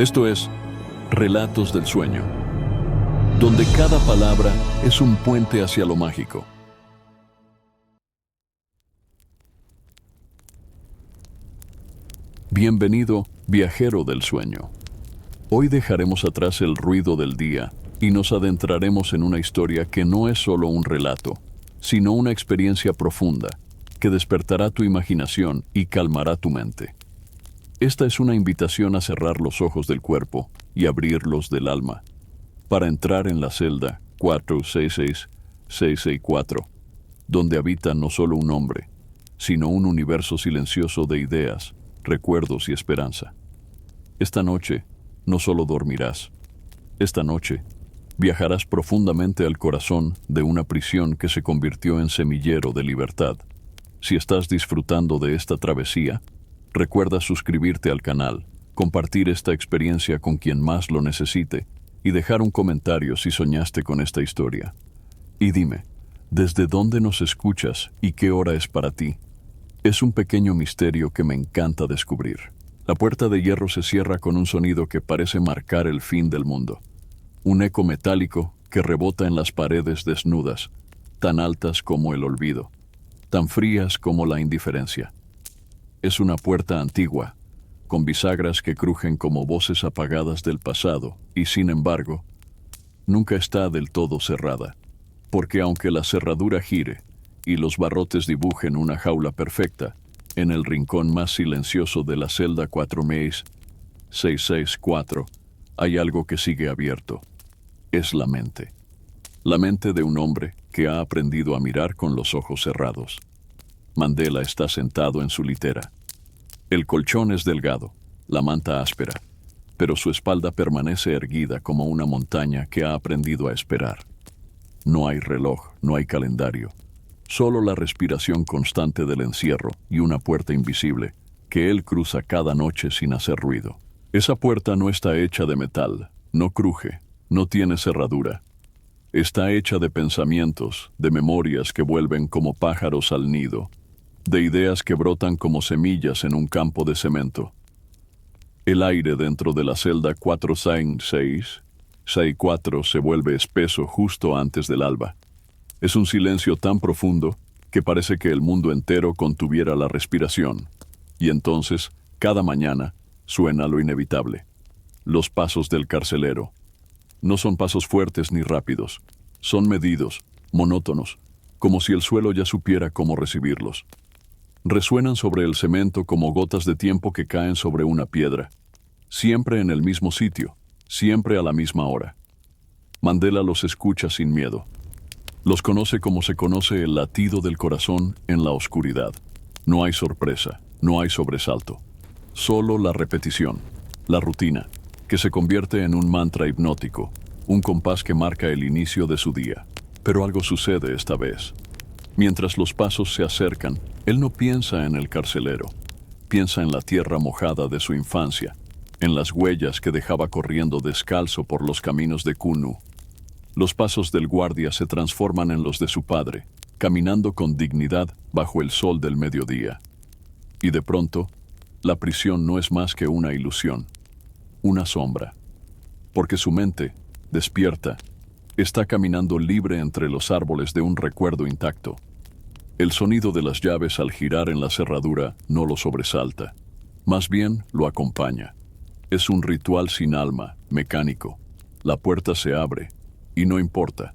Esto es Relatos del Sueño, donde cada palabra es un puente hacia lo mágico. Bienvenido, viajero del sueño. Hoy dejaremos atrás el ruido del día y nos adentraremos en una historia que no es solo un relato, sino una experiencia profunda que despertará tu imaginación y calmará tu mente. Esta es una invitación a cerrar los ojos del cuerpo y abrirlos del alma, para entrar en la celda 466664, donde habita no solo un hombre, sino un universo silencioso de ideas, recuerdos y esperanza. Esta noche no solo dormirás, esta noche viajarás profundamente al corazón de una prisión que se convirtió en semillero de libertad. Si estás disfrutando de esta travesía, recuerda suscribirte al canal, compartir esta experiencia con quien más lo necesite y dejar un comentario si soñaste con esta historia. Y dime, ¿desde dónde nos escuchas y qué hora es para ti? Es un pequeño misterio que me encanta descubrir. La puerta de hierro se cierra con un sonido que parece marcar el fin del mundo. Un eco metálico que rebota en las paredes desnudas, tan altas como el olvido, tan frías como la indiferencia. Es una puerta antigua, con bisagras que crujen como voces apagadas del pasado, y sin embargo, nunca está del todo cerrada, porque aunque la cerradura gire y los barrotes dibujen una jaula perfecta, en el rincón más silencioso de la celda 4664 hay algo que sigue abierto. Es la mente. La mente de un hombre que ha aprendido a mirar con los ojos cerrados. Mandela está sentado en su litera. El colchón es delgado, la manta áspera, pero su espalda permanece erguida como una montaña que ha aprendido a esperar. No hay reloj, no hay calendario, solo la respiración constante del encierro y una puerta invisible que él cruza cada noche sin hacer ruido. Esa puerta no está hecha de metal, no cruje, no tiene cerradura. Está hecha de pensamientos, de memorias que vuelven como pájaros al nido, de ideas que brotan como semillas en un campo de cemento. El aire dentro de la celda 4664 se vuelve espeso justo antes del alba. Es un silencio tan profundo que parece que el mundo entero contuviera la respiración. Y entonces, cada mañana, suena lo inevitable. Los pasos del carcelero. No son pasos fuertes ni rápidos. Son medidos, monótonos, como si el suelo ya supiera cómo recibirlos. Resuenan sobre el cemento como gotas de tiempo que caen sobre una piedra. Siempre en el mismo sitio, siempre a la misma hora. Mandela los escucha sin miedo. Los conoce como se conoce el latido del corazón en la oscuridad. No hay sorpresa, no hay sobresalto. Solo la repetición, la rutina, que se convierte en un mantra hipnótico, un compás que marca el inicio de su día. Pero algo sucede esta vez. Mientras los pasos se acercan, él no piensa en el carcelero. Piensa en la tierra mojada de su infancia, en las huellas que dejaba corriendo descalzo por los caminos de Kunu. Los pasos del guardia se transforman en los de su padre, caminando con dignidad bajo el sol del mediodía. Y de pronto, la prisión no es más que una ilusión, una sombra, porque su mente, despierta, está caminando libre entre los árboles de un recuerdo intacto. El sonido de las llaves al girar en la cerradura no lo sobresalta, más bien lo acompaña. Es un ritual sin alma, mecánico. La puerta se abre, y no importa,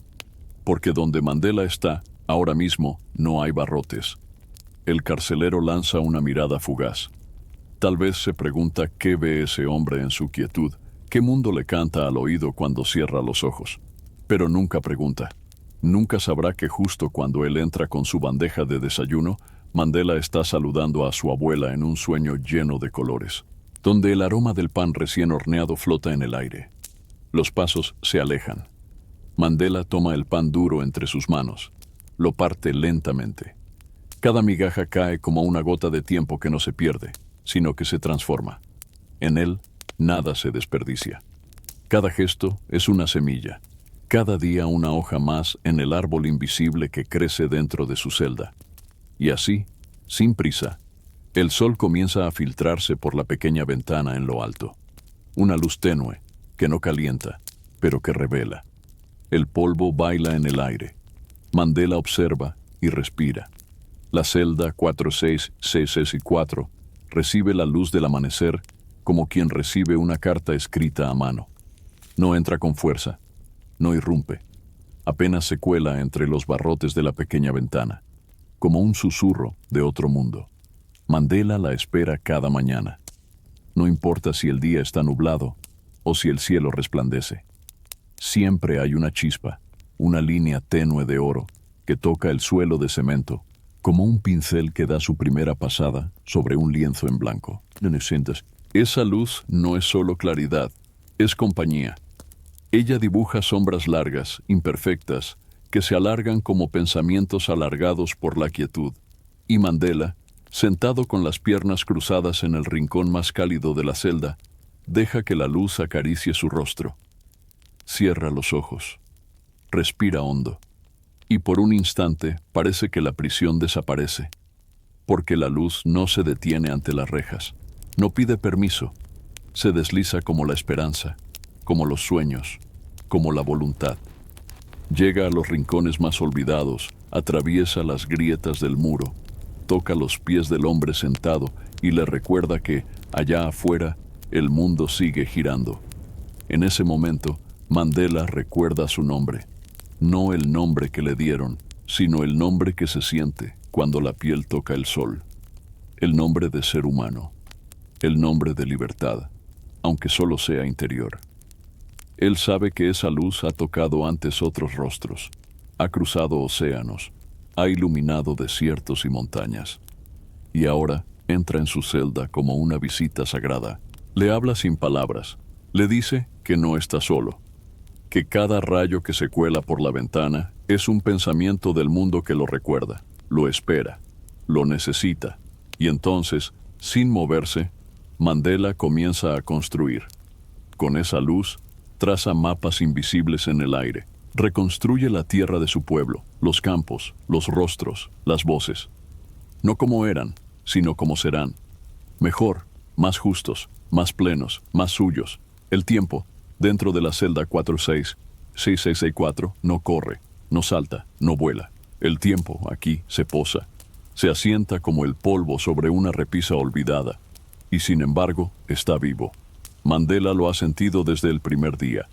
porque donde Mandela está, ahora mismo, no hay barrotes. El carcelero lanza una mirada fugaz. Tal vez se pregunta qué ve ese hombre en su quietud, qué mundo le canta al oído cuando cierra los ojos. Pero nunca pregunta. Nunca sabrá que justo cuando él entra con su bandeja de desayuno, Mandela está saludando a su abuela en un sueño lleno de colores, donde el aroma del pan recién horneado flota en el aire. Los pasos se alejan. Mandela toma el pan duro entre sus manos. Lo parte lentamente. Cada migaja cae como una gota de tiempo que no se pierde, sino que se transforma. En él, nada se desperdicia. Cada gesto es una semilla. Cada día una hoja más en el árbol invisible que crece dentro de su celda. Y así, sin prisa, el sol comienza a filtrarse por la pequeña ventana en lo alto. una luz tenue, que no calienta, pero que revela. El polvo baila en el aire. Mandela observa y respira. La celda 46664 recibe la luz del amanecer como quien recibe una carta escrita a mano. No entra con fuerza, no irrumpe, apenas se cuela entre los barrotes de la pequeña ventana, como un susurro de otro mundo. Mandela la espera cada mañana. No importa si el día está nublado o si el cielo resplandece. Siempre hay una chispa, una línea tenue de oro que toca el suelo de cemento, como un pincel que da su primera pasada sobre un lienzo en blanco. Esa luz no es solo claridad, es compañía. Ella dibuja sombras largas, imperfectas, que se alargan como pensamientos alargados por la quietud. Y Mandela, sentado con las piernas cruzadas en el rincón más cálido de la celda, deja que la luz acaricie su rostro. Cierra los ojos. Respira hondo. Y por un instante parece que la prisión desaparece, porque la luz no se detiene ante las rejas, no pide permiso, se desliza como la esperanza, como los sueños, como la voluntad. Llega a los rincones más olvidados, atraviesa las grietas del muro, toca los pies del hombre sentado y le recuerda que, allá afuera, el mundo sigue girando. En ese momento, Mandela recuerda su nombre. No el nombre que le dieron, sino el nombre que se siente cuando la piel toca el sol. El nombre de ser humano. El nombre de libertad, aunque solo sea interior. Él sabe que esa luz ha tocado antes otros rostros, ha cruzado océanos, ha iluminado desiertos y montañas. Y ahora entra en su celda como una visita sagrada. Le habla sin palabras, le dice que no está solo, que cada rayo que se cuela por la ventana es un pensamiento del mundo que lo recuerda, lo espera, lo necesita. Y entonces, sin moverse, Mandela comienza a construir. Con esa luz, traza mapas invisibles en el aire, reconstruye la tierra de su pueblo, los campos, los rostros, las voces. No como eran, sino como serán. Mejor, más justos, más plenos, más suyos. El tiempo, dentro de la celda 466664, no corre, no salta, no vuela. El tiempo, aquí, se posa. Se asienta como el polvo sobre una repisa olvidada. Y sin embargo, está vivo. Mandela lo ha sentido desde el primer día.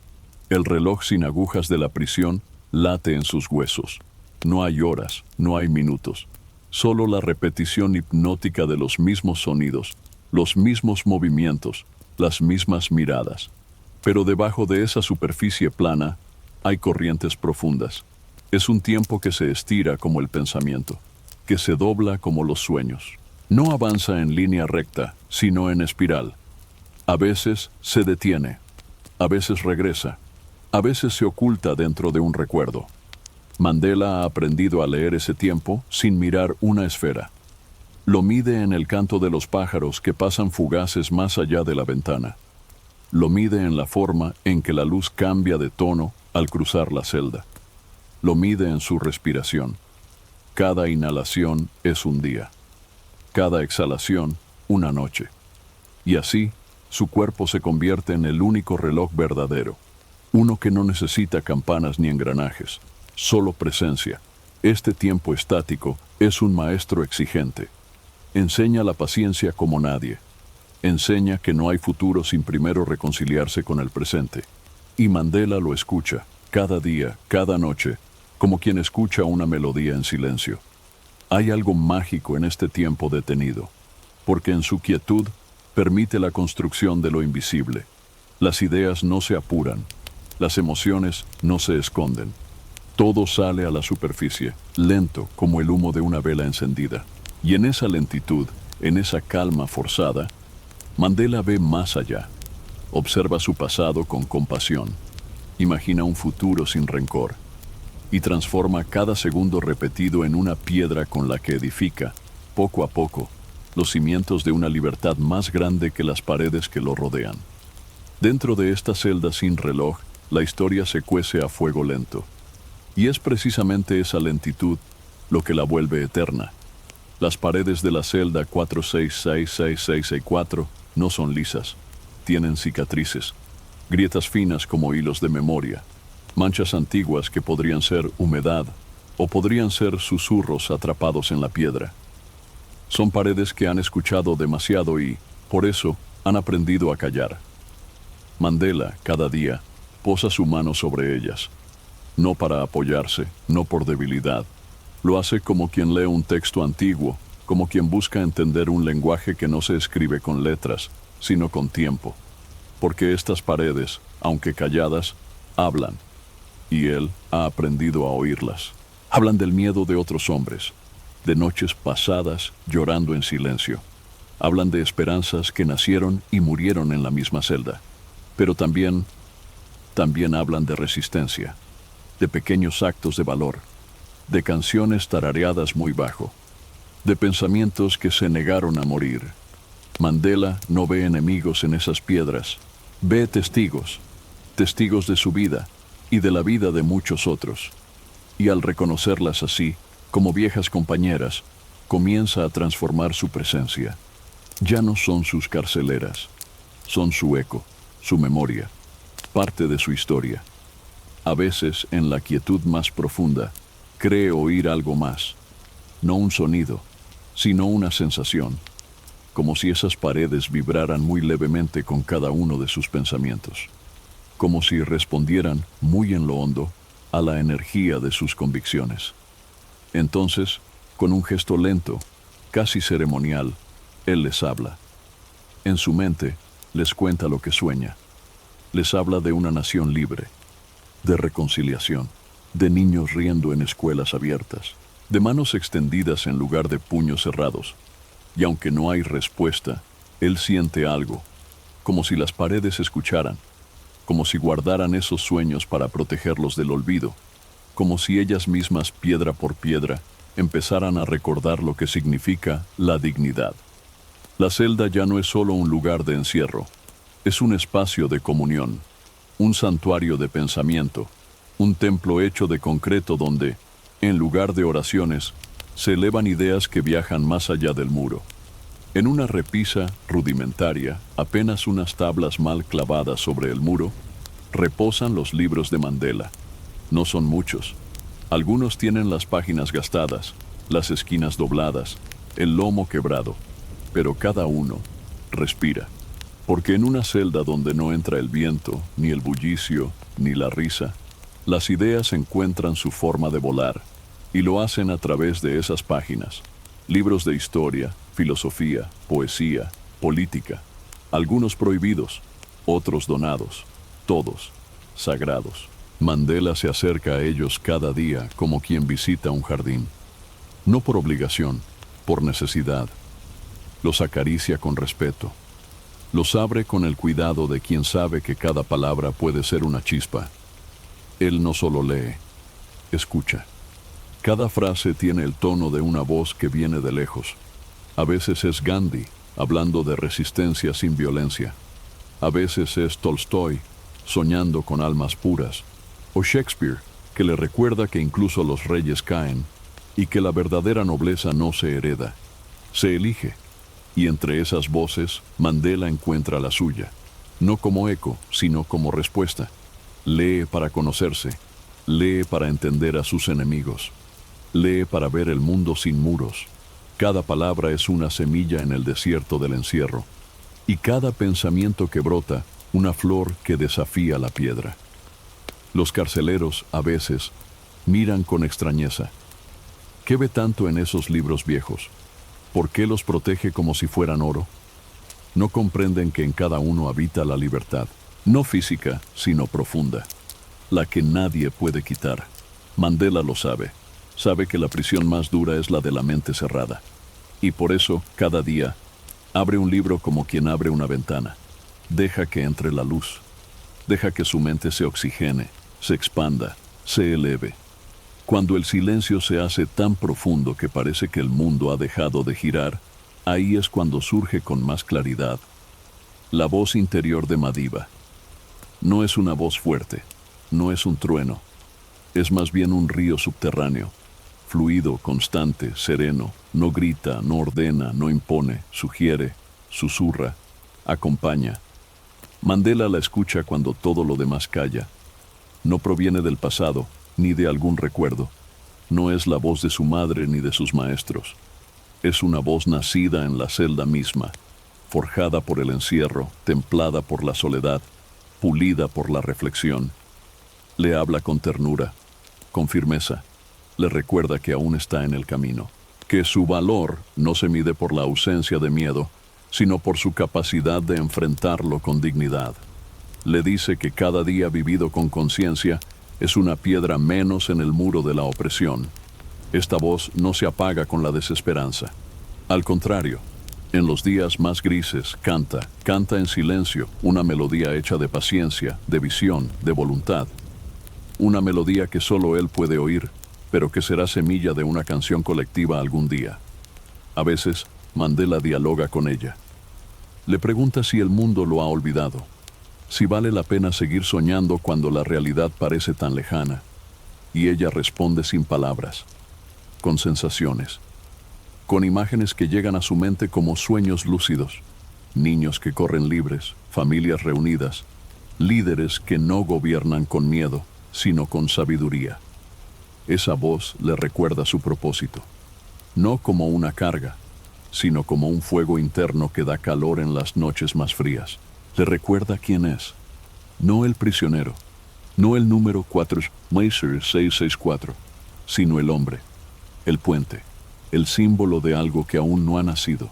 El reloj sin agujas de la prisión late en sus huesos. No hay horas, no hay minutos. Solo la repetición hipnótica de los mismos sonidos, los mismos movimientos, las mismas miradas. Pero debajo de esa superficie plana hay corrientes profundas. Es un tiempo que se estira como el pensamiento, que se dobla como los sueños. No avanza en línea recta, sino en espiral. A veces se detiene, a veces regresa, a veces se oculta dentro de un recuerdo. Mandela ha aprendido a leer ese tiempo sin mirar una esfera. Lo mide en el canto de los pájaros que pasan fugaces más allá de la ventana. Lo mide en la forma en que la luz cambia de tono al cruzar la celda. Lo mide en su respiración. Cada inhalación es un día. Cada exhalación, una noche. Y así, su cuerpo se convierte en el único reloj verdadero. Uno que no necesita campanas ni engranajes, solo presencia. Este tiempo estático es un maestro exigente. Enseña la paciencia como nadie. Enseña que no hay futuro sin primero reconciliarse con el presente. Y Mandela lo escucha, cada día, cada noche, como quien escucha una melodía en silencio. Hay algo mágico en este tiempo detenido, porque en su quietud permite la construcción de lo invisible. Las ideas no se apuran, las emociones no se esconden. Todo sale a la superficie, lento como el humo de una vela encendida. Y en esa lentitud, en esa calma forzada, Mandela ve más allá. Observa su pasado con compasión. Imagina un futuro sin rencor. Y transforma cada segundo repetido en una piedra con la que edifica, poco a poco, los cimientos de una libertad más grande que las paredes que lo rodean. Dentro de esta celda sin reloj, la historia se cuece a fuego lento. Y es precisamente esa lentitud lo que la vuelve eterna. Las paredes de la celda 466664 no son lisas, tienen cicatrices, grietas finas como hilos de memoria, manchas antiguas que podrían ser humedad o podrían ser susurros atrapados en la piedra. Son paredes que han escuchado demasiado y, por eso, han aprendido a callar. Mandela, cada día, posa su mano sobre ellas. No para apoyarse, no por debilidad. Lo hace como quien lee un texto antiguo, como quien busca entender un lenguaje que no se escribe con letras, sino con tiempo. Porque estas paredes, aunque calladas, hablan, y él ha aprendido a oírlas. Hablan del miedo de otros hombres, de noches pasadas llorando en silencio. Hablan de esperanzas que nacieron y murieron en la misma celda. Pero también hablan de resistencia, de pequeños actos de valor, de canciones tarareadas muy bajo, de pensamientos que se negaron a morir. Mandela no ve enemigos en esas piedras, ve testigos, testigos de su vida y de la vida de muchos otros. Y al reconocerlas así, como viejas compañeras, comienza a transformar su presencia. Ya no son sus carceleras, son su eco, su memoria, parte de su historia. A veces, en la quietud más profunda, cree oír algo más, no un sonido, sino una sensación, como si esas paredes vibraran muy levemente con cada uno de sus pensamientos, como si respondieran muy en lo hondo a la energía de sus convicciones. Entonces, con un gesto lento, casi ceremonial, él les habla. En su mente, les cuenta lo que sueña. Les habla de una nación libre, de reconciliación, de niños riendo en escuelas abiertas, de manos extendidas en lugar de puños cerrados. Y aunque no hay respuesta, él siente algo, como si las paredes escucharan, como si guardaran esos sueños para protegerlos del olvido, como si ellas mismas, piedra por piedra, empezaran a recordar lo que significa la dignidad. La celda ya no es solo un lugar de encierro, es un espacio de comunión, un santuario de pensamiento, un templo hecho de concreto donde, en lugar de oraciones, se elevan ideas que viajan más allá del muro. En una repisa rudimentaria, apenas unas tablas mal clavadas sobre el muro, reposan los libros de Mandela. No son muchos. Algunos tienen las páginas gastadas, las esquinas dobladas, el lomo quebrado, pero cada uno respira. Porque en una celda donde no entra el viento, ni el bullicio, ni la risa, las ideas encuentran su forma de volar, y lo hacen a través de esas páginas. Libros de historia, filosofía, poesía, política, algunos prohibidos, otros donados, todos sagrados. Mandela se acerca a ellos cada día como quien visita un jardín. No por obligación, por necesidad. Los acaricia con respeto. Los abre con el cuidado de quien sabe que cada palabra puede ser una chispa. Él no solo lee, escucha. Cada frase tiene el tono de una voz que viene de lejos. A veces es Gandhi, hablando de resistencia sin violencia. A veces es Tolstoy, soñando con almas puras. O Shakespeare, que le recuerda que incluso los reyes caen y que la verdadera nobleza no se hereda, se elige. Y entre esas voces, Mandela encuentra la suya, no como eco, sino como respuesta. Lee para conocerse, lee para entender a sus enemigos, lee para ver el mundo sin muros. Cada palabra es una semilla en el desierto del encierro, y cada pensamiento que brota, una flor que desafía la piedra. Los carceleros, a veces, miran con extrañeza. ¿Qué ve tanto en esos libros viejos? ¿Por qué los protege como si fueran oro? No comprenden que en cada uno habita la libertad, no física, sino profunda, la que nadie puede quitar. Mandela lo sabe, sabe que la prisión más dura es la de la mente cerrada, y por eso, cada día, abre un libro como quien abre una ventana. Deja que entre la luz, deja que su mente se oxigene, se expanda, se eleve. Cuando el silencio se hace tan profundo que parece que el mundo ha dejado de girar, ahí es cuando surge con más claridad la voz interior de Madiba. No es una voz fuerte, no es un trueno, es más bien un río subterráneo, fluido, constante, sereno, no grita, no ordena, no impone, sugiere, susurra, acompaña. Mandela la escucha cuando todo lo demás calla. No proviene del pasado, ni de algún recuerdo. No es la voz de su madre ni de sus maestros. Es una voz nacida en la celda misma, forjada por el encierro, templada por la soledad, pulida por la reflexión. Le habla con ternura, con firmeza. Le recuerda que aún está en el camino, que su valor no se mide por la ausencia de miedo, sino por su capacidad de enfrentarlo con dignidad. Le dice que cada día vivido con conciencia es una piedra menos en el muro de la opresión. Esta voz no se apaga con la desesperanza. Al contrario, en los días más grises canta en silencio una melodía hecha de paciencia, de visión, de voluntad. Una melodía que solo él puede oír, pero que será semilla de una canción colectiva algún día. A veces, Mandela dialoga con ella. Le pregunta si el mundo lo ha olvidado, si vale la pena seguir soñando cuando la realidad parece tan lejana. Y ella responde sin palabras, con sensaciones, con imágenes que llegan a su mente como sueños lúcidos. Niños que corren libres, familias reunidas, líderes que no gobiernan con miedo, sino con sabiduría. Esa voz le recuerda su propósito, no como una carga, sino como un fuego interno que da calor en las noches más frías. Le recuerda quién es, no el prisionero, no el número 4, Maser 664, sino el hombre, el puente, el símbolo de algo que aún no ha nacido,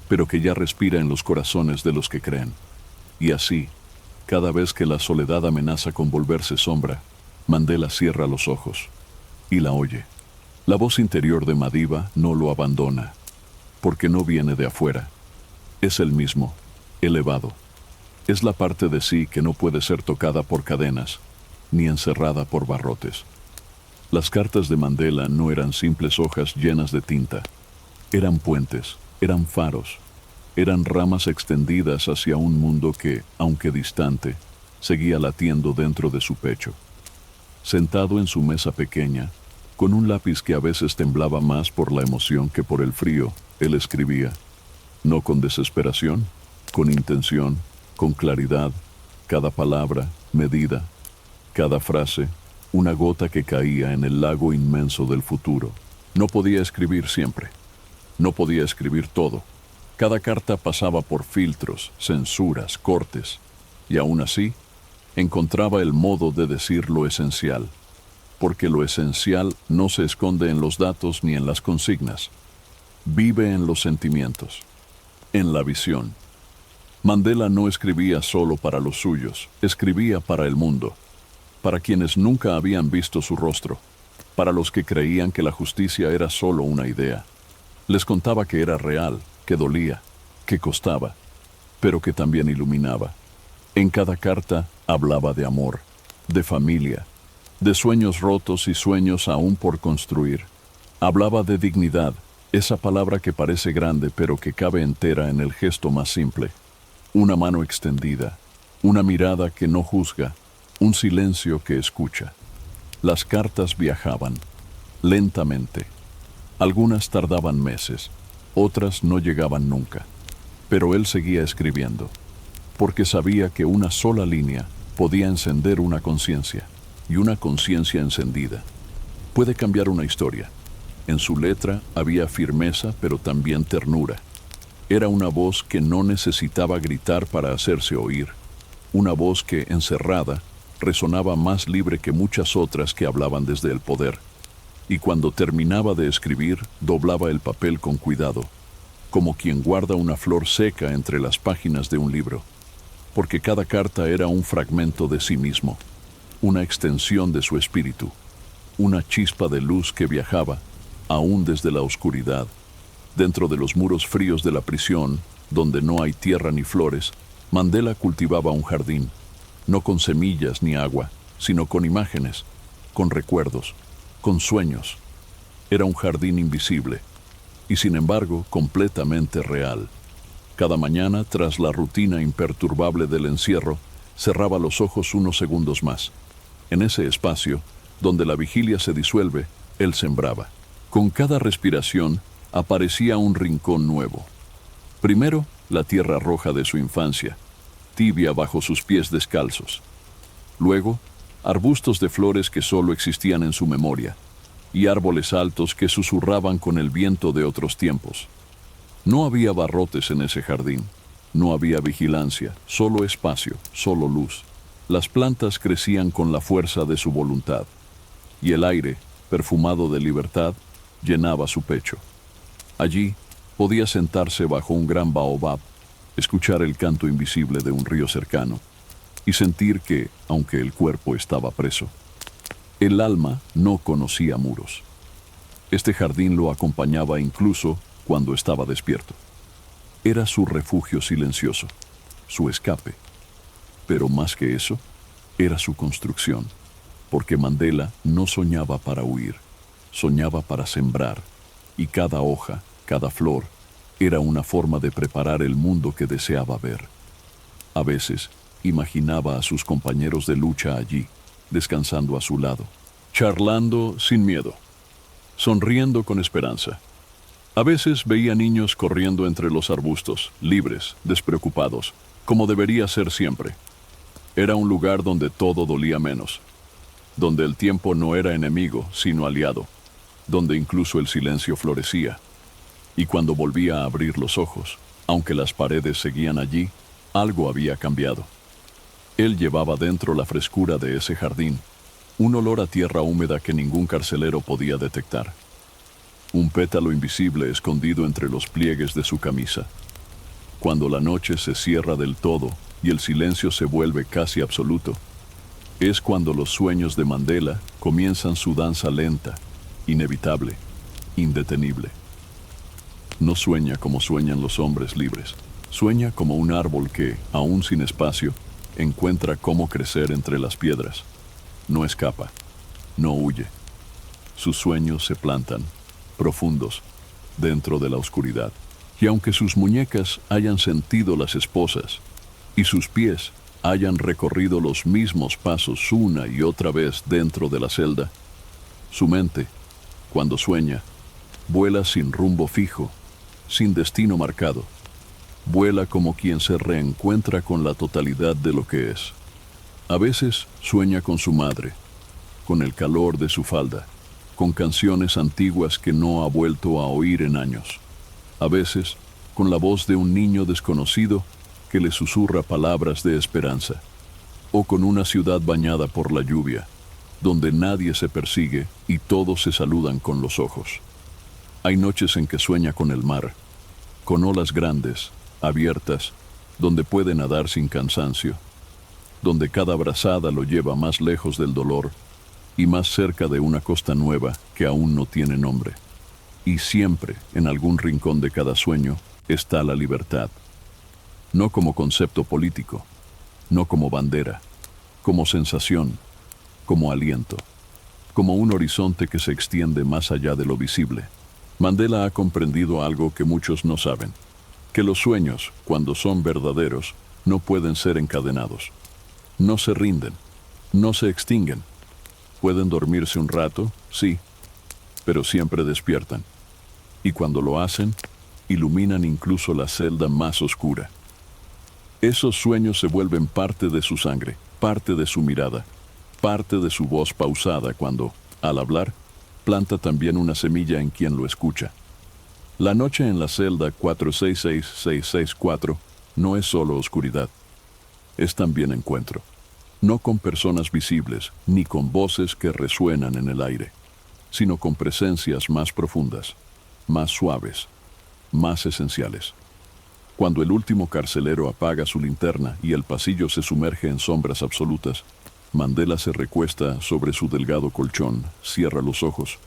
pero que ya respira en los corazones de los que creen. Y así, cada vez que la soledad amenaza con volverse sombra, Mandela cierra los ojos y la oye. La voz interior de Madiba no lo abandona, porque no viene de afuera. Es el mismo, elevado. Es la parte de sí que no puede ser tocada por cadenas, ni encerrada por barrotes. Las cartas de Mandela no eran simples hojas llenas de tinta. Eran puentes, eran faros, eran ramas extendidas hacia un mundo que, aunque distante, seguía latiendo dentro de su pecho. Sentado en su mesa pequeña, con un lápiz que a veces temblaba más por la emoción que por el frío, él escribía, no con desesperación, con intención, con claridad, cada palabra, medida, cada frase, una gota que caía en el lago inmenso del futuro. No podía escribir siempre, no podía escribir todo. Cada carta pasaba por filtros, censuras, cortes, y aún así, encontraba el modo de decir lo esencial, porque lo esencial no se esconde en los datos ni en las consignas. Vive en los sentimientos, en la visión. Mandela no escribía solo para los suyos, escribía para el mundo, para quienes nunca habían visto su rostro, para los que creían que la justicia era solo una idea. Les contaba que era real, que dolía, que costaba, pero que también iluminaba. En cada carta hablaba de amor, de familia, de sueños rotos y sueños aún por construir. Hablaba de dignidad, esa palabra que parece grande pero que cabe entera en el gesto más simple. Una mano extendida, una mirada que no juzga, un silencio que escucha. Las cartas viajaban, lentamente. Algunas tardaban meses, otras no llegaban nunca. Pero él seguía escribiendo, porque sabía que una sola línea podía encender una conciencia, y una conciencia encendida puede cambiar una historia. En su letra había firmeza, pero también ternura. Era una voz que no necesitaba gritar para hacerse oír, una voz que, encerrada, resonaba más libre que muchas otras que hablaban desde el poder. Y cuando terminaba de escribir, doblaba el papel con cuidado, como quien guarda una flor seca entre las páginas de un libro, porque cada carta era un fragmento de sí mismo, una extensión de su espíritu, una chispa de luz que viajaba, aún desde la oscuridad. Dentro de los muros fríos de la prisión, donde no hay tierra ni flores, Mandela cultivaba un jardín, no con semillas ni agua, sino con imágenes, con recuerdos, con sueños. Era un jardín invisible, y sin embargo completamente real. Cada mañana, tras la rutina imperturbable del encierro, cerraba los ojos unos segundos más. En ese espacio, donde la vigilia se disuelve, él sembraba. Con cada respiración, aparecía un rincón nuevo. Primero, la tierra roja de su infancia, tibia bajo sus pies descalzos. Luego, arbustos de flores que solo existían en su memoria, y árboles altos que susurraban con el viento de otros tiempos. No había barrotes en ese jardín, no había vigilancia, solo espacio, solo luz. Las plantas crecían con la fuerza de su voluntad, y el aire, perfumado de libertad, llenaba su pecho. Allí podía sentarse bajo un gran baobab, escuchar el canto invisible de un río cercano, y sentir que, aunque el cuerpo estaba preso, el alma no conocía muros. Este jardín lo acompañaba incluso cuando estaba despierto. Era su refugio silencioso, su escape. Pero más que eso, era su construcción, porque Mandela no soñaba para huir, soñaba para sembrar, y cada hoja, cada flor, era una forma de preparar el mundo que deseaba ver. A veces, imaginaba a sus compañeros de lucha allí, descansando a su lado, charlando sin miedo, sonriendo con esperanza. A veces veía niños corriendo entre los arbustos, libres, despreocupados, como debería ser siempre. Era un lugar donde todo dolía menos, donde el tiempo no era enemigo, sino aliado, donde incluso el silencio florecía. Y cuando volvía a abrir los ojos, aunque las paredes seguían allí, algo había cambiado. Él llevaba dentro la frescura de ese jardín, un olor a tierra húmeda que ningún carcelero podía detectar. Un pétalo invisible escondido entre los pliegues de su camisa. Cuando la noche se cierra del todo y el silencio se vuelve casi absoluto, es cuando los sueños de Mandela comienzan su danza lenta, inevitable, indetenible. No sueña como sueñan los hombres libres. Sueña como un árbol que, aún sin espacio, encuentra cómo crecer entre las piedras. No escapa, no huye. Sus sueños se plantan, profundos, dentro de la oscuridad. Y aunque sus muñecas hayan sentido las esposas, y sus pies hayan recorrido los mismos pasos una y otra vez dentro de la celda, su mente, cuando sueña, vuela sin rumbo fijo, sin destino marcado. Vuela como quien se reencuentra con la totalidad de lo que es. A veces sueña con su madre, con el calor de su falda, con canciones antiguas que no ha vuelto a oír en años. A veces con la voz de un niño desconocido que le susurra palabras de esperanza, o con una ciudad bañada por la lluvia, donde nadie se persigue y todos se saludan con los ojos. Hay noches en que sueña con el mar, con olas grandes, abiertas, donde puede nadar sin cansancio, donde cada brazada lo lleva más lejos del dolor y más cerca de una costa nueva que aún no tiene nombre. Y siempre, en algún rincón de cada sueño, está la libertad. No como concepto político, no como bandera, como sensación, como aliento, como un horizonte que se extiende más allá de lo visible. Mandela ha comprendido algo que muchos no saben, que los sueños, cuando son verdaderos, no pueden ser encadenados. No se rinden, no se extinguen. Pueden dormirse un rato, sí, pero siempre despiertan. Y cuando lo hacen, iluminan incluso la celda más oscura. Esos sueños se vuelven parte de su sangre, parte de su mirada, parte de su voz pausada cuando, al hablar, planta también una semilla en quien lo escucha. La noche en la celda 466664 no es solo oscuridad, es también encuentro. No con personas visibles, ni con voces que resuenan en el aire, sino con presencias más profundas, más suaves, más esenciales. Cuando el último carcelero apaga su linterna y el pasillo se sumerge en sombras absolutas, Mandela se recuesta sobre su delgado colchón, cierra los ojos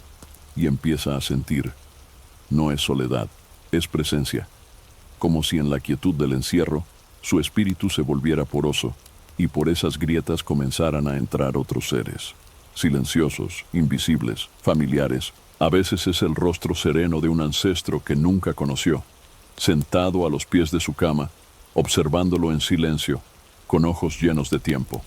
y empieza a sentir. No es soledad, es presencia. Como si en la quietud del encierro, su espíritu se volviera poroso y por esas grietas comenzaran a entrar otros seres. Silenciosos, invisibles, familiares. A veces es el rostro sereno de un ancestro que nunca conoció, sentado a los pies de su cama, observándolo en silencio, con ojos llenos de tiempo.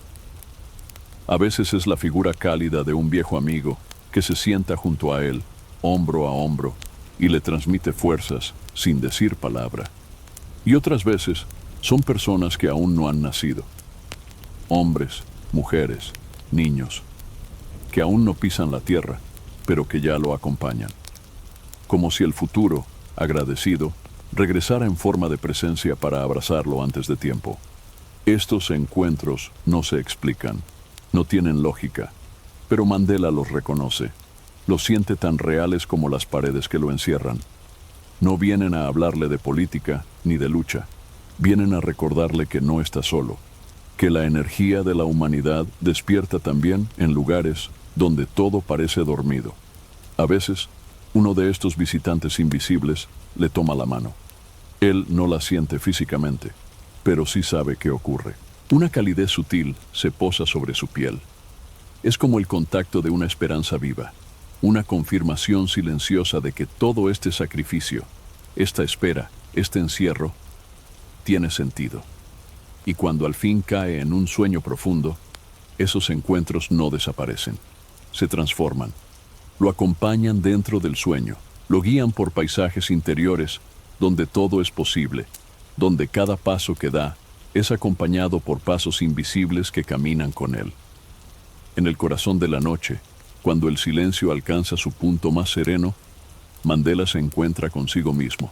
A veces es la figura cálida de un viejo amigo que se sienta junto a él, hombro a hombro, y le transmite fuerzas sin decir palabra. Y otras veces Son personas que aún no han nacido. Hombres, mujeres, niños, que aún no pisan la tierra, pero que ya lo acompañan. Como si el futuro, agradecido, regresara en forma de presencia para abrazarlo antes de tiempo. Estos encuentros no se explican, no tienen lógica, pero Mandela los reconoce. Los siente tan reales como las paredes que lo encierran. No vienen a hablarle de política ni de lucha. Vienen a recordarle que no está solo, que la energía de la humanidad despierta también en lugares donde todo parece dormido. A veces, uno de estos visitantes invisibles le toma la mano. Él no la siente físicamente, pero sí sabe qué ocurre. Una calidez sutil se posa sobre su piel. Es como el contacto de una esperanza viva, una confirmación silenciosa de que todo este sacrificio, esta espera, este encierro, tiene sentido. Y cuando al fin cae en un sueño profundo, esos encuentros no desaparecen, se transforman. Lo acompañan dentro del sueño, lo guían por paisajes interiores donde todo es posible, donde cada paso que da es acompañado por pasos invisibles que caminan con él. En el corazón de la noche, cuando el silencio alcanza su punto más sereno, Mandela se encuentra consigo mismo,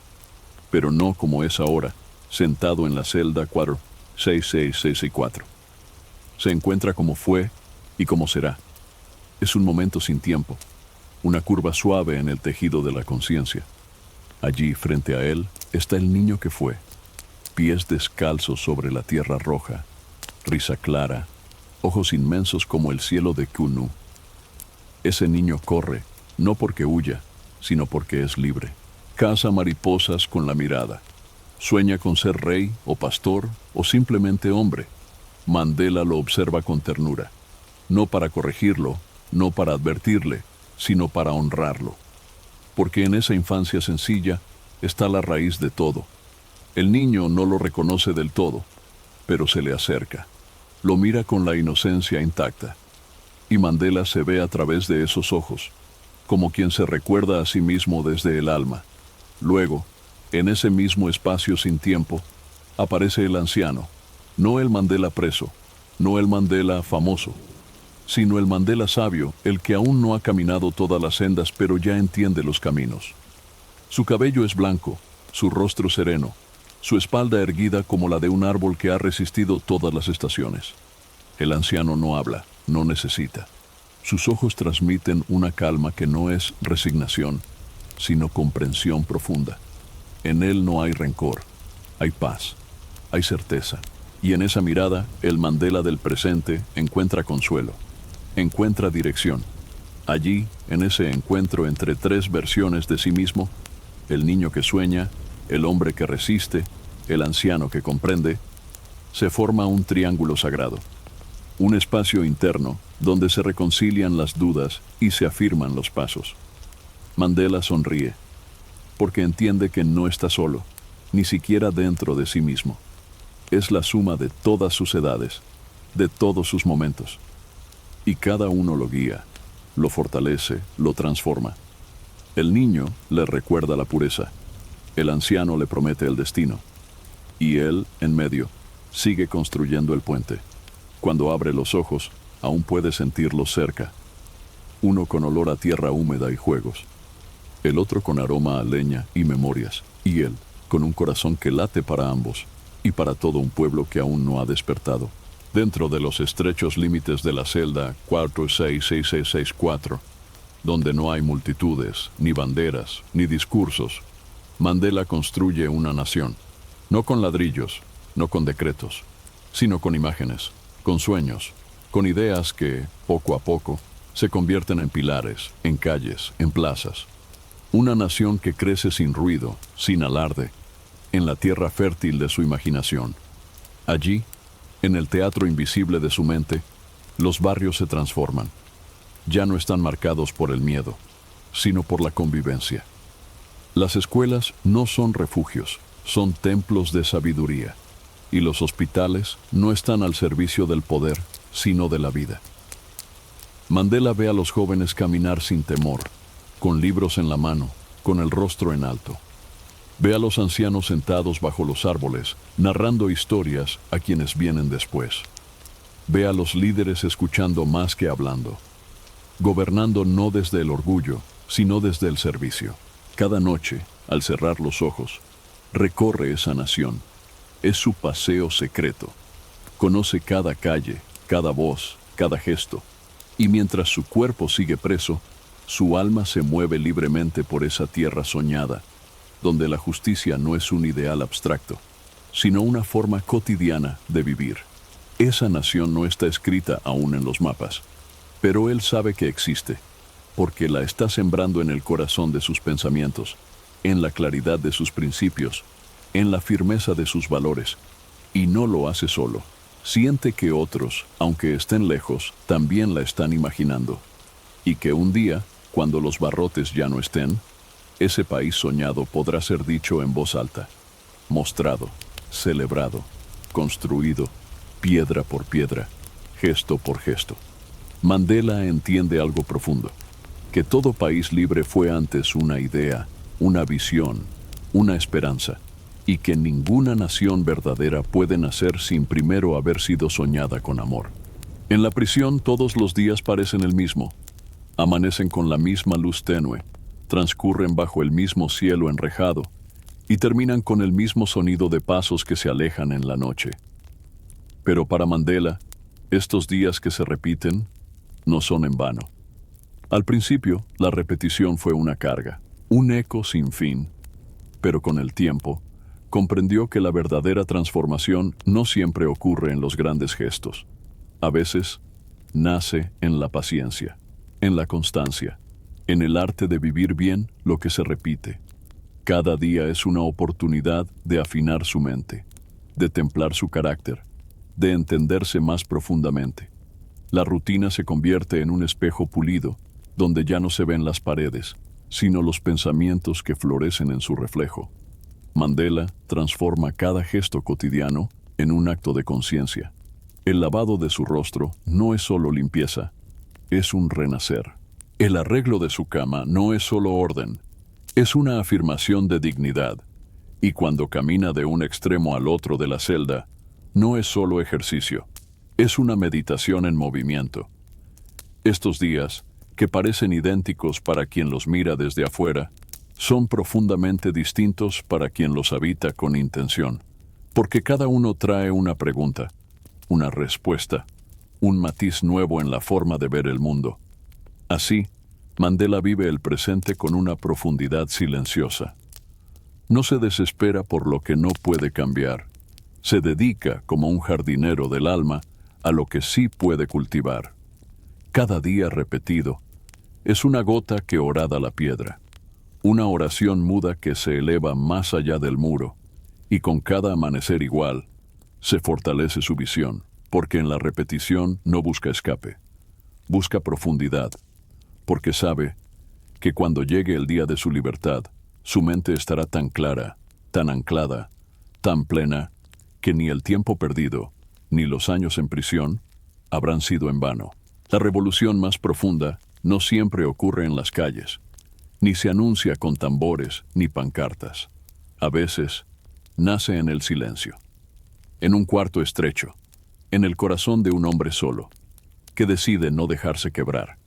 pero no como es ahora, sentado en la celda 46664. Se encuentra como fue y como será. Es un momento sin tiempo, una curva suave en el tejido de la conciencia. Allí, frente a él, está el niño que fue, pies descalzos sobre la tierra roja, risa clara, ojos inmensos como el cielo de Kunu. Ese niño corre, no porque huya, sino porque es libre. Caza mariposas con la mirada. Sueña con ser rey o pastor o simplemente hombre. Mandela lo observa con ternura, no para corregirlo, no para advertirle, sino para honrarlo. Porque en esa infancia sencilla está la raíz de todo. El niño no lo reconoce del todo, pero se le acerca. Lo mira con la inocencia intacta. Y Mandela se ve a través de esos ojos, como quien se recuerda a sí mismo desde el alma. Luego, en ese mismo espacio sin tiempo, aparece el anciano, no el Mandela preso, no el Mandela famoso, sino el Mandela sabio, el que aún no ha caminado todas las sendas, pero ya entiende los caminos. Su cabello es blanco, su rostro sereno, su espalda erguida como la de un árbol que ha resistido todas las estaciones. El anciano no habla, no necesita. Sus ojos transmiten una calma que no es resignación, sino comprensión profunda. En él no hay rencor, hay paz, hay certeza. Y en esa mirada, el Mandela del presente encuentra consuelo, encuentra dirección. Allí, en ese encuentro entre tres versiones de sí mismo, el niño que sueña, el hombre que resiste, el anciano que comprende, se forma un triángulo sagrado. Un espacio interno donde se reconcilian las dudas y se afirman los pasos. Mandela sonríe, porque entiende que no está solo, ni siquiera dentro de sí mismo. Es la suma de todas sus edades, de todos sus momentos. Y cada uno lo guía, lo fortalece, lo transforma. El niño le recuerda la pureza, el anciano le promete el destino, y él, en medio, sigue construyendo el puente. Cuando abre los ojos, aún puede sentirlos cerca. Uno con olor a tierra húmeda y juegos, el otro con aroma a leña y memorias, y él con un corazón que late para ambos y para todo un pueblo que aún no ha despertado. Dentro de los estrechos límites de la celda 46664, donde no hay multitudes, ni banderas, ni discursos, Mandela construye una nación, no con ladrillos, no con decretos, sino con imágenes, con sueños, con ideas que, poco a poco, se convierten en pilares, en calles, en plazas. Una nación que crece sin ruido, sin alarde, en la tierra fértil de su imaginación. Allí, en el teatro invisible de su mente, los barrios se transforman. Ya no están marcados por el miedo, sino por la convivencia. Las escuelas no son refugios, son templos de sabiduría. Y los hospitales no están al servicio del poder, sino de la vida. Mandela ve a los jóvenes caminar sin temor, con libros en la mano, con el rostro en alto. Ve a los ancianos sentados bajo los árboles, narrando historias a quienes vienen después. Ve a los líderes escuchando más que hablando, gobernando no desde el orgullo, sino desde el servicio. Cada noche, al cerrar los ojos, recorre esa nación. Es su paseo secreto. Conoce cada calle, cada voz, cada gesto, y mientras su cuerpo sigue preso, su alma se mueve libremente por esa tierra soñada, donde la justicia no es un ideal abstracto, sino una forma cotidiana de vivir. Esa nación no está escrita aún en los mapas, pero él sabe que existe, porque la está sembrando en el corazón de sus pensamientos, en la claridad de sus principios, en la firmeza de sus valores, y no lo hace solo. Siente que otros, aunque estén lejos, también la están imaginando, y que un día, cuando los barrotes ya no estén, ese país soñado podrá ser dicho en voz alta, mostrado, celebrado, construido, piedra por piedra, gesto por gesto. Mandela entiende algo profundo, que todo país libre fue antes una idea, una visión, una esperanza, y que ninguna nación verdadera puede nacer sin primero haber sido soñada con amor. En la prisión todos los días parecen el mismo, amanecen con la misma luz tenue, transcurren bajo el mismo cielo enrejado y terminan con el mismo sonido de pasos que se alejan en la noche. Pero para Mandela, estos días que se repiten no son en vano. Al principio, la repetición fue una carga, un eco sin fin, pero con el tiempo, comprendió que la verdadera transformación no siempre ocurre en los grandes gestos. A veces, nace en la paciencia, en la constancia, en el arte de vivir bien lo que se repite. Cada día es una oportunidad de afinar su mente, de templar su carácter, de entenderse más profundamente. La rutina se convierte en un espejo pulido, donde ya no se ven las paredes, sino los pensamientos que florecen en su reflejo. Mandela transforma cada gesto cotidiano en un acto de conciencia. El lavado de su rostro no es solo limpieza, es un renacer. El arreglo de su cama no es solo orden, es una afirmación de dignidad. Y cuando camina de un extremo al otro de la celda, no es solo ejercicio, es una meditación en movimiento. Estos días, que parecen idénticos para quien los mira desde afuera, son profundamente distintos para quien los habita con intención, porque cada uno trae una pregunta, una respuesta, un matiz nuevo en la forma de ver el mundo. Así, Mandela vive el presente con una profundidad silenciosa. No se desespera por lo que no puede cambiar. Se dedica, como un jardinero del alma, a lo que sí puede cultivar. Cada día repetido es una gota que horada la piedra, una oración muda que se eleva más allá del muro, y con cada amanecer igual, se fortalece su visión, porque en la repetición no busca escape, busca profundidad, porque sabe que cuando llegue el día de su libertad, su mente estará tan clara, tan anclada, tan plena, que ni el tiempo perdido, ni los años en prisión, habrán sido en vano. La revolución más profunda no siempre ocurre en las calles, ni se anuncia con tambores ni pancartas. A veces, nace en el silencio, en un cuarto estrecho, en el corazón de un hombre solo, que decide no dejarse quebrar.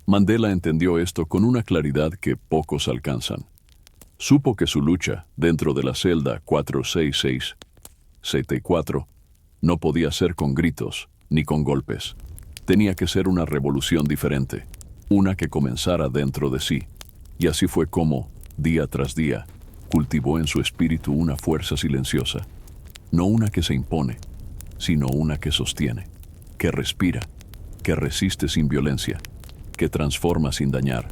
Mandela entendió esto con una claridad que pocos alcanzan. Supo que su lucha, dentro de la celda 466-74, no podía ser con gritos ni con golpes. Tenía que ser una revolución diferente, una que comenzara dentro de sí. Y así fue como, día tras día, cultivó en su espíritu una fuerza silenciosa, no una que se impone, sino una que sostiene, que respira, que resiste sin violencia, que transforma sin dañar.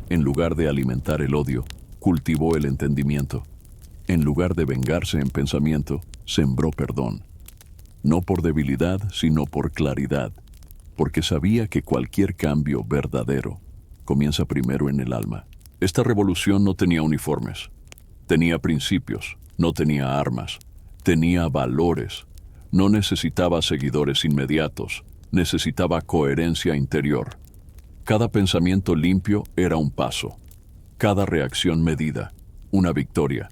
En lugar de alimentar el odio, cultivó el entendimiento. En lugar de vengarse en pensamiento, sembró perdón. No por debilidad, sino por claridad, porque sabía que cualquier cambio verdadero comienza primero en el alma. Esta revolución no tenía uniformes, tenía principios, no tenía armas, tenía valores, no necesitaba seguidores inmediatos, necesitaba coherencia interior. Cada pensamiento limpio era un paso, cada reacción medida, una victoria.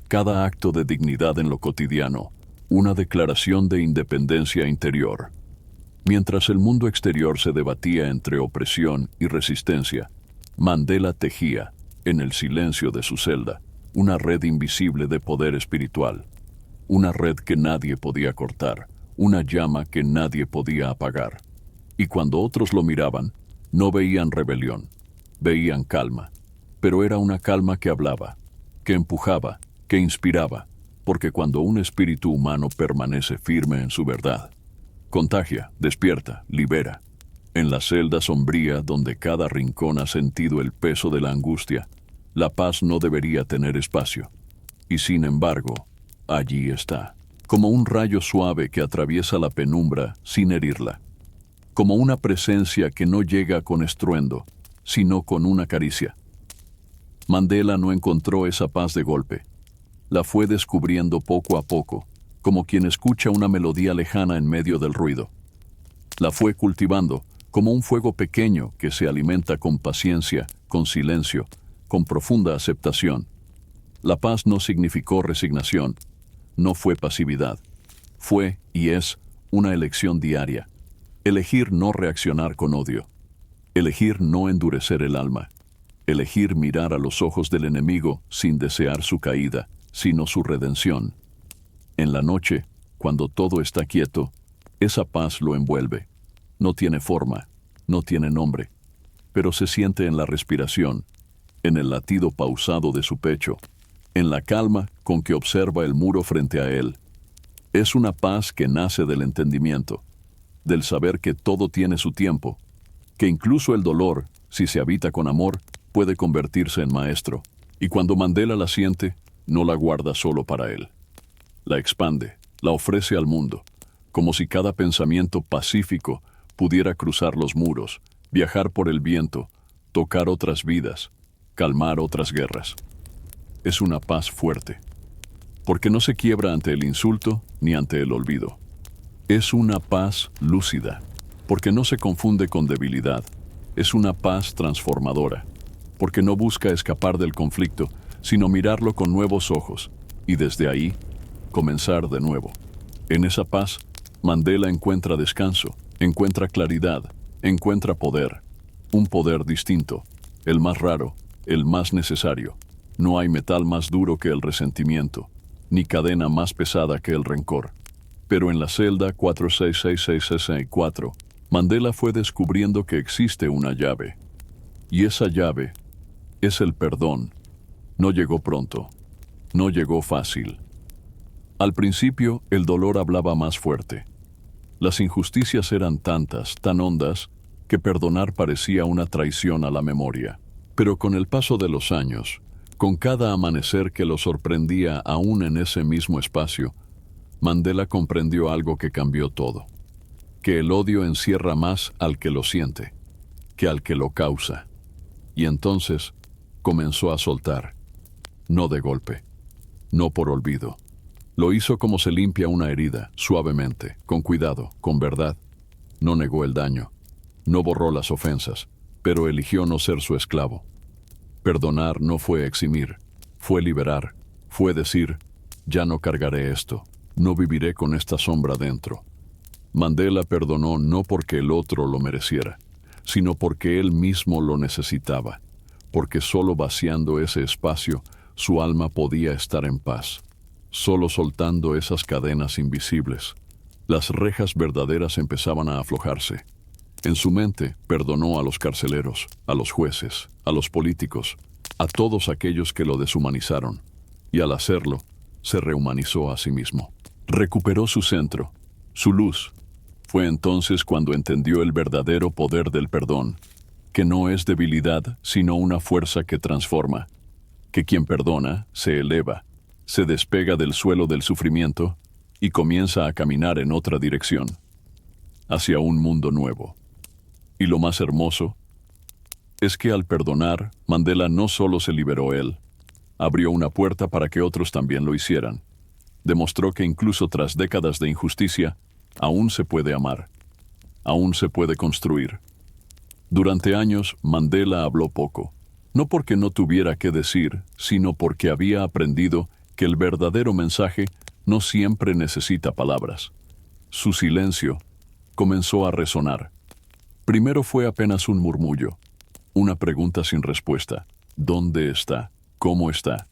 Cada acto de dignidad en lo cotidiano, una declaración de independencia interior. Mientras el mundo exterior se debatía entre opresión y resistencia, Mandela tejía, en el silencio de su celda, una red invisible de poder espiritual. Una red que nadie podía cortar, una llama que nadie podía apagar. Y cuando otros lo miraban, no veían rebelión, veían calma. Pero era una calma que hablaba, que empujaba, que inspiraba, porque cuando un espíritu humano permanece firme en su verdad, contagia, despierta, libera. En la celda sombría donde cada rincón ha sentido el peso de la angustia, la paz no debería tener espacio. Y sin embargo, allí está, como un rayo suave que atraviesa la penumbra sin herirla, como una presencia que no llega con estruendo, sino con una caricia. Mandela no encontró esa paz de golpe. La fue descubriendo poco a poco, como quien escucha una melodía lejana en medio del ruido. La fue cultivando, como un fuego pequeño que se alimenta con paciencia, con silencio, con profunda aceptación. La paz no significó resignación, no fue pasividad. Fue y es una elección diaria. Elegir no reaccionar con odio. Elegir no endurecer el alma. Elegir mirar a los ojos del enemigo sin desear su caída, sino su redención. En la noche, cuando todo está quieto, esa paz lo envuelve. No tiene forma, no tiene nombre, pero se siente en la respiración, en el latido pausado de su pecho, en la calma con que observa el muro frente a él. Es una paz que nace del entendimiento, del saber que todo tiene su tiempo, que incluso el dolor, si se habita con amor, puede convertirse en maestro. Y cuando Mandela la siente, no la guarda solo para él. La expande, la ofrece al mundo, como si cada pensamiento pacífico pudiera cruzar los muros, viajar por el viento, tocar otras vidas, calmar otras guerras. Es una paz fuerte, porque no se quiebra ante el insulto ni ante el olvido. Es una paz lúcida, porque no se confunde con debilidad. Es una paz transformadora, porque no busca escapar del conflicto, sino mirarlo con nuevos ojos, y desde ahí, comenzar de nuevo. En esa paz, Mandela encuentra descanso, encuentra claridad, encuentra poder. Un poder distinto, el más raro, el más necesario. No hay metal más duro que el resentimiento, ni cadena más pesada que el rencor. Pero en la celda 466664, Mandela fue descubriendo que existe una llave. Y esa llave es el perdón. No llegó pronto, no llegó fácil. Al principio, el dolor hablaba más fuerte. Las injusticias eran tantas, tan hondas, que perdonar parecía una traición a la memoria. Pero con el paso de los años, con cada amanecer que lo sorprendía aún en ese mismo espacio, Mandela comprendió algo que cambió todo. Que el odio encierra más al que lo siente, que al que lo causa. Y entonces comenzó a soltar. No de golpe, no por olvido. Lo hizo como se limpia una herida, suavemente, con cuidado, con verdad. No negó el daño, no borró las ofensas, pero eligió no ser su esclavo. Perdonar no fue eximir, fue liberar, fue decir, ya no cargaré esto, no viviré con esta sombra dentro. Mandela perdonó no porque el otro lo mereciera, sino porque él mismo lo necesitaba, porque solo vaciando ese espacio, su alma podía estar en paz. Solo soltando esas cadenas invisibles, las rejas verdaderas empezaban a aflojarse. En su mente perdonó a los carceleros, a los jueces, a los políticos, a todos aquellos que lo deshumanizaron, y al hacerlo, se rehumanizó a sí mismo. Recuperó su centro, su luz. Fue entonces cuando entendió el verdadero poder del perdón, que no es debilidad, sino una fuerza que transforma, que quien perdona se eleva, se despega del suelo del sufrimiento y comienza a caminar en otra dirección, hacia un mundo nuevo. Y lo más hermoso es que al perdonar, Mandela no solo se liberó él, abrió una puerta para que otros también lo hicieran. Demostró que incluso tras décadas de injusticia, aún se puede amar, aún se puede construir. Durante años, Mandela habló poco. No porque no tuviera qué decir, sino porque había aprendido que el verdadero mensaje no siempre necesita palabras. Su silencio comenzó a resonar. Primero fue apenas un murmullo, una pregunta sin respuesta. ¿Dónde está? ¿Cómo está?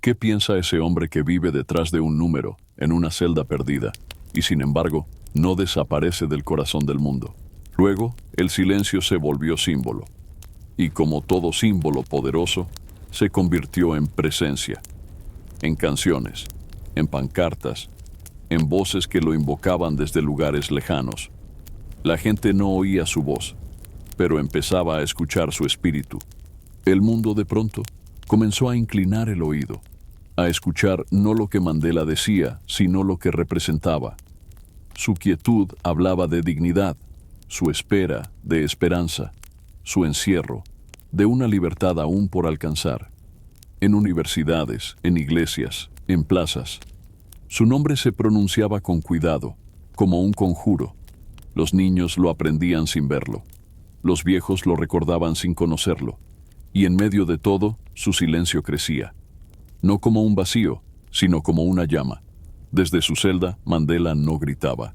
¿Qué piensa ese hombre que vive detrás de un número, en una celda perdida, y sin embargo, no desaparece del corazón del mundo? Luego, el silencio se volvió símbolo, y como todo símbolo poderoso, se convirtió en presencia, en canciones, en pancartas, en voces que lo invocaban desde lugares lejanos. La gente no oía su voz, pero empezaba a escuchar su espíritu. El mundo de pronto comenzó a inclinar el oído, a escuchar no lo que Mandela decía, sino lo que representaba. Su quietud hablaba de dignidad, su espera de esperanza, su encierro de una libertad aún por alcanzar. En universidades, en iglesias, en plazas, su nombre se pronunciaba con cuidado, como un conjuro. Los niños lo aprendían sin verlo. Los viejos lo recordaban sin conocerlo. Y en medio de todo, su silencio crecía. No como un vacío, sino como una llama. Desde su celda, Mandela no gritaba.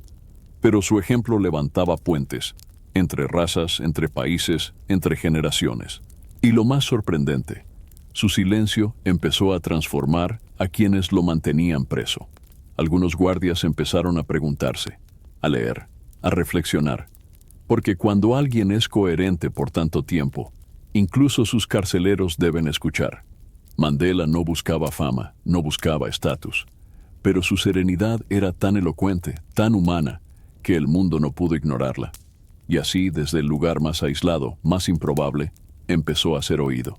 Pero su ejemplo levantaba puentes, entre razas, entre países, entre generaciones. Y lo más sorprendente, su silencio empezó a transformar a quienes lo mantenían preso. Algunos guardias empezaron a preguntarse, a leer, a reflexionar. Porque cuando alguien es coherente por tanto tiempo, incluso sus carceleros deben escuchar. Mandela no buscaba fama, no buscaba estatus, pero su serenidad era tan elocuente, tan humana, que el mundo no pudo ignorarla. Y así, desde el lugar más aislado, más improbable, empezó a ser oído.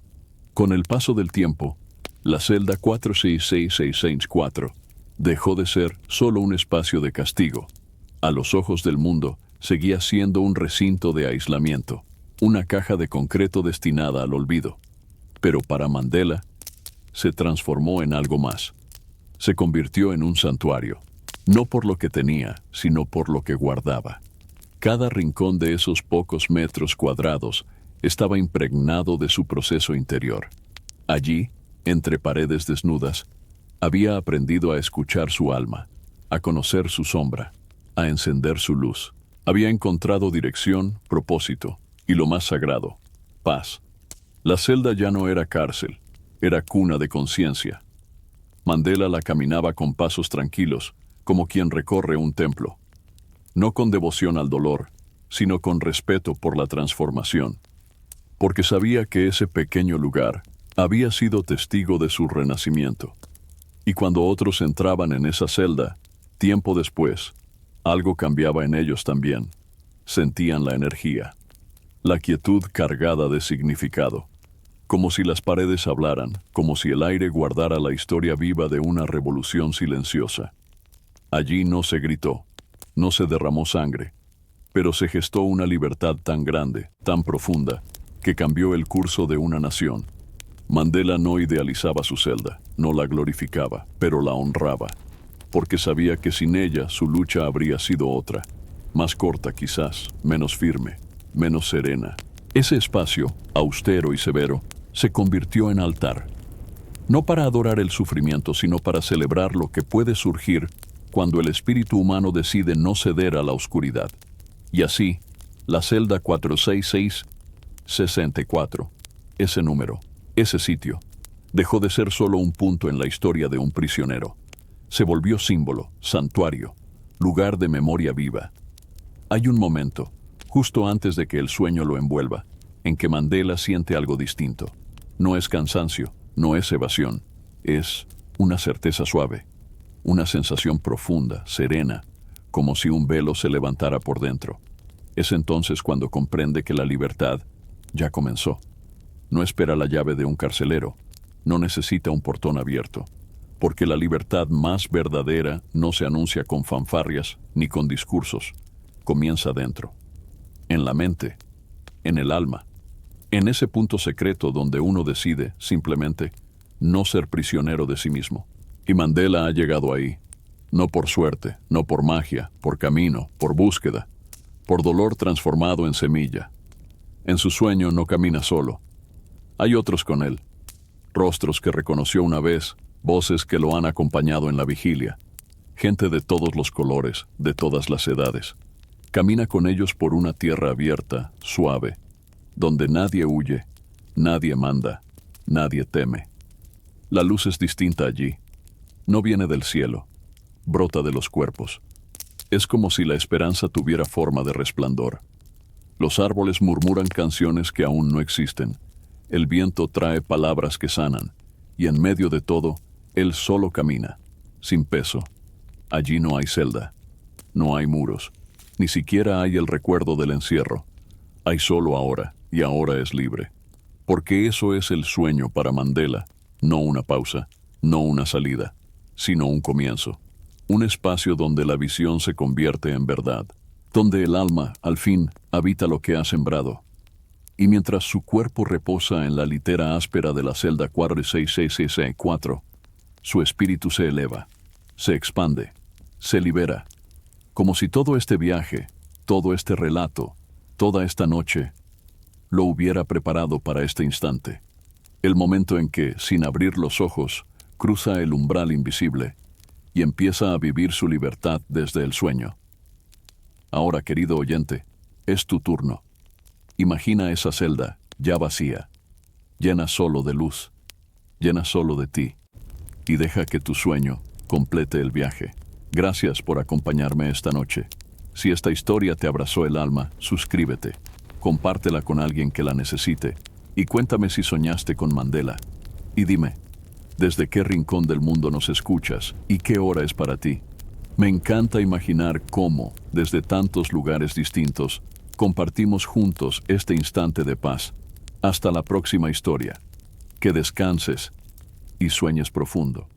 Con el paso del tiempo, la celda 466664 dejó de ser solo un espacio de castigo. A los ojos del mundo, seguía siendo un recinto de aislamiento, una caja de concreto destinada al olvido. Pero para Mandela, se transformó en algo más. Se convirtió en un santuario, no por lo que tenía, sino por lo que guardaba. Cada rincón de esos pocos metros cuadrados estaba impregnado de su proceso interior. Allí, entre paredes desnudas, había aprendido a escuchar su alma, a conocer su sombra, a encender su luz. Había encontrado dirección, propósito y lo más sagrado, paz. La celda ya no era cárcel, era cuna de conciencia. Mandela la caminaba con pasos tranquilos, como quien recorre un templo. No con devoción al dolor, sino con respeto por la transformación. Porque sabía que ese pequeño lugar había sido testigo de su renacimiento. Y cuando otros entraban en esa celda, tiempo después, algo cambiaba en ellos también. Sentían la energía, la quietud cargada de significado. Como si las paredes hablaran, como si el aire guardara la historia viva de una revolución silenciosa. Allí no se gritó, no se derramó sangre, pero se gestó una libertad tan grande, tan profunda, que cambió el curso de una nación. Mandela no idealizaba su celda, no la glorificaba, pero la honraba, porque sabía que sin ella su lucha habría sido otra, más corta quizás, menos firme, menos serena. Ese espacio, austero y severo, se convirtió en altar, no para adorar el sufrimiento, sino para celebrar lo que puede surgir cuando el espíritu humano decide no ceder a la oscuridad. Y así, la celda 46664, ese número, ese sitio, dejó de ser solo un punto en la historia de un prisionero. Se volvió símbolo, santuario, lugar de memoria viva. Hay un momento, justo antes de que el sueño lo envuelva, en que Mandela siente algo distinto. No es cansancio, no es evasión, es una certeza suave, una sensación profunda, serena, como si un velo se levantara por dentro. Es entonces cuando comprende que la libertad ya comenzó. No espera la llave de un carcelero, no necesita un portón abierto, porque la libertad más verdadera no se anuncia con fanfarrias ni con discursos, comienza dentro, en la mente, en el alma, en ese punto secreto donde uno decide, simplemente, no ser prisionero de sí mismo. Y Mandela ha llegado ahí, no por suerte, no por magia, por camino, por búsqueda, por dolor transformado en semilla. En su sueño no camina solo. Hay otros con él, rostros que reconoció una vez, voces que lo han acompañado en la vigilia, gente de todos los colores, de todas las edades. Camina con ellos por una tierra abierta, suave, donde nadie huye, nadie manda, nadie teme. La luz es distinta allí. No viene del cielo, brota de los cuerpos. Es como si la esperanza tuviera forma de resplandor. Los árboles murmuran canciones que aún no existen. El viento trae palabras que sanan. Y en medio de todo, él solo camina, sin peso. Allí no hay celda, no hay muros, ni siquiera hay el recuerdo del encierro. Hay solo ahora, y ahora es libre. Porque eso es el sueño para Mandela, no una pausa, no una salida, sino un comienzo. Un espacio donde la visión se convierte en verdad, donde el alma, al fin, habita lo que ha sembrado. Y mientras su cuerpo reposa en la litera áspera de la celda 46664, su espíritu se eleva, se expande, se libera, como si todo este viaje, todo este relato, toda esta noche, lo hubiera preparado para este instante. El momento en que, sin abrir los ojos, cruza el umbral invisible y empieza a vivir su libertad desde el sueño. Ahora, querido oyente, es tu turno. Imagina esa celda, ya vacía, llena solo de luz, llena solo de ti, y deja que tu sueño complete el viaje. Gracias por acompañarme esta noche. Si esta historia te abrazó el alma, suscríbete, compártela con alguien que la necesite, y cuéntame si soñaste con Mandela. Y dime, ¿desde qué rincón del mundo nos escuchas y qué hora es para ti? Me encanta imaginar cómo, desde tantos lugares distintos, compartimos juntos este instante de paz. Hasta la próxima historia. Que descanses y sueñes profundo.